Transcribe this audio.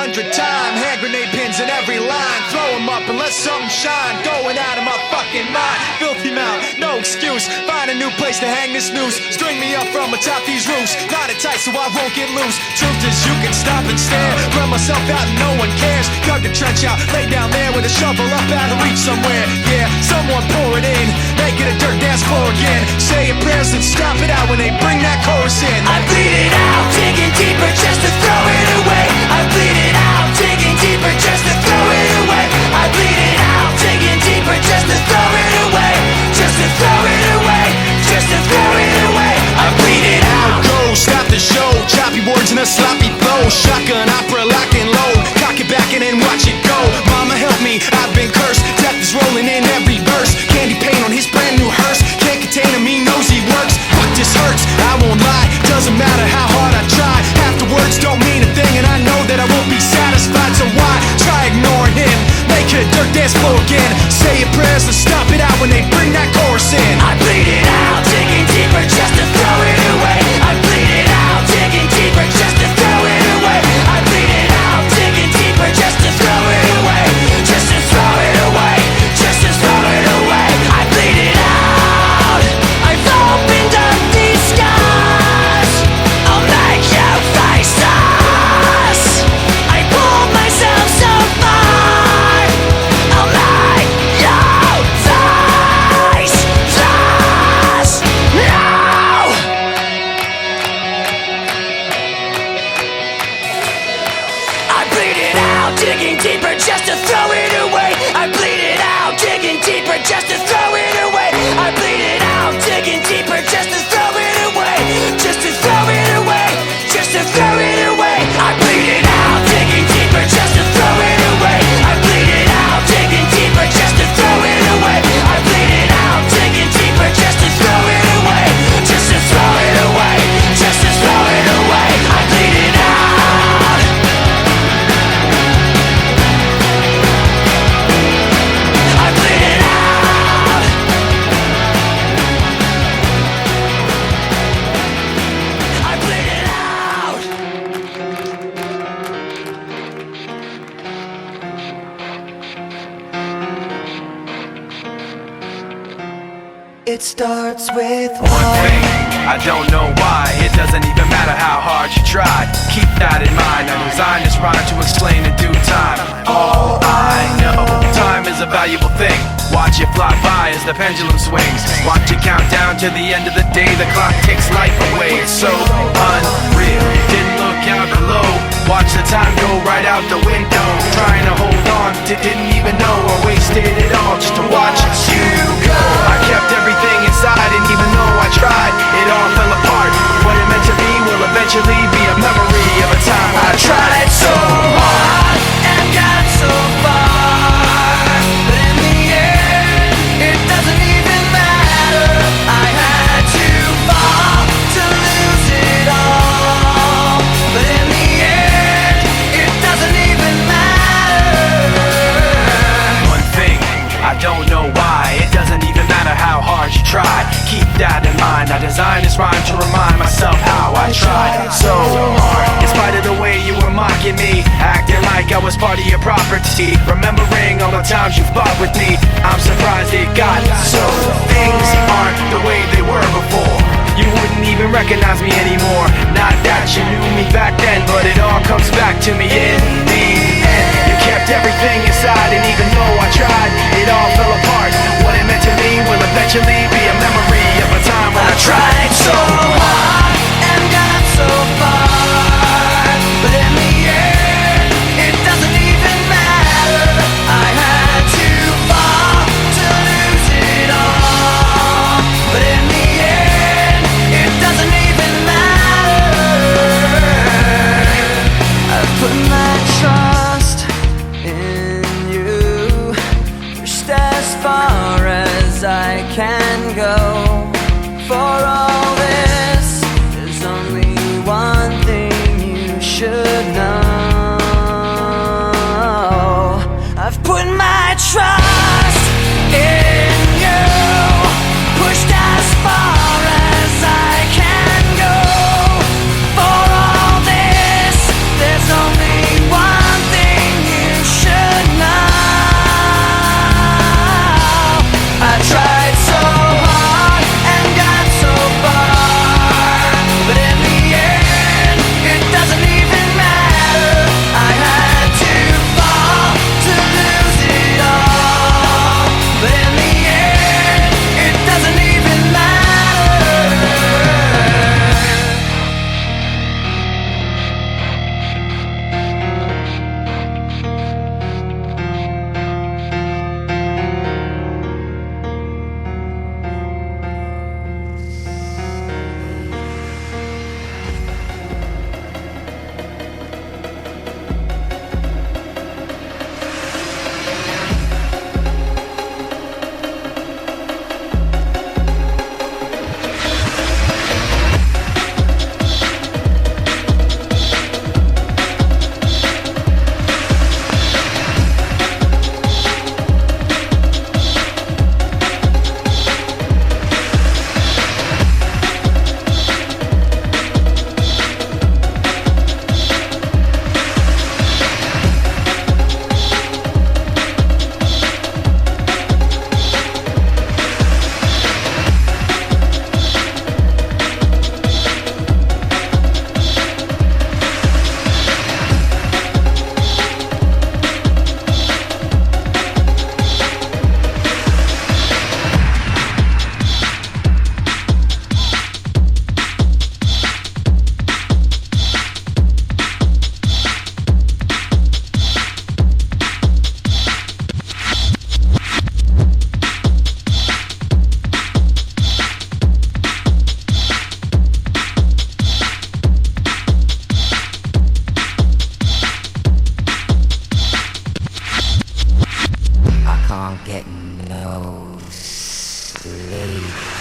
100 times. Hand grenade pins in every line. Throw them up and let something shine. Going out of my fucking mind. Filthy mouth, no excuse. Find a new place to hang this noose. String me up from atop these roofs. Knot it tight so I won't get loose. Truth is you can stop and stare. Run myself out and no one cares. Dug the trench out, lay down there with a shovel up out of reach somewhere. Yeah, someone pour it in. Make it a dirt dance floor again. Say your prayers and stop it out when they bring that chorus in. I bleed it out, digging deeper just to throw it away. I bleed it out, digging deeper just to throw it away. I bleed it out, digging deeper just to throw it away. Just to throw it away, just to throw it away. I bleed it out. Go, stop the show. Choppy words in a sloppy flow. Shotgun opera, lock and load. Cock it back and then watch it go. Mama help me, I've been cursed. Death is rolling in every verse. Candy paint on his brand new hearse. Can't contain him, he knows he works. Fuck, this hurts, I won't lie. Doesn't matter how hard I try. Half the words don't mean a thing, and I know that I won't be satisfied. So why try ignoring him? Make it a dirt dance floor again. Say your prayers and stop it out when they bring that chorus in. I bleed it out, digging deeper just to throw it away. I bleed it out, digging deeper just to throw it away. I bleed it out, digging deeper just to throw it away. Just to throw it away, just to throw it away. I bleed it out. I've opened up these skies. I'll make you face us. I pulled myself so far. I'll make you face us. No! I bleed it out, digging deeper just to throw it away. I bleed it out, digging deeper just to throw it away. I bleed it out, digging deeper just to throw it away. Just to throw it away, just to throw it away. I bleed it out, digging deeper just to throw it away. I bleed it out, digging deeper just to throw it away. I bleed it out, digging deeper just to throw it away. Just to throw it away, just to throw it away. I bleed it out. I bleed it out. I bleed it out. It starts with One thing, I don't know why. It doesn't even matter how hard you try. Keep that in mind. I designed this rhyme to explain in due time. All I know, time is a valuable thing. Watch it fly by as the pendulum swings. Watch it count down to the end of the day. The clock takes life away. It's so unreal. Didn't look out below. Watch the time go right out the window. Trying to hold on, didn't even know I wasted it all just to watch you go. I kept everything inside, and even though I tried, it all fell apart. What it meant to be will eventually be a memory of a time when I tried so hard And got so far, but in the end, it doesn't even matter. I had to fall to lose it all, but in the end, it doesn't even matter. One thing, I don't know why. It doesn't even matter how hard you try. Keep that in mind. I designed this rhyme to remind myself how I tried so hard. In spite of the way you were mocking me, acting like I was part of your property, remembering all the times you fought with me, I'm surprised it got so. Things aren't the way they were before. You wouldn't even recognize me anymore. Not that you knew me back then, but it all comes back to me in the end. You kept everything inside, and even though I tried, it all fell apart. What it meant to me will eventually be a memory of a time when I tried so hard And got so far, but in the end, it doesn't even matter. I had to fall to lose it all, but in the end, it doesn't even matter. I've put my trust in you, pushed as far as I can go. For all this, there's only one thing you should know. I've put my trust in you, pushed as far as I can go. For all this, there's only one can't get no sleep.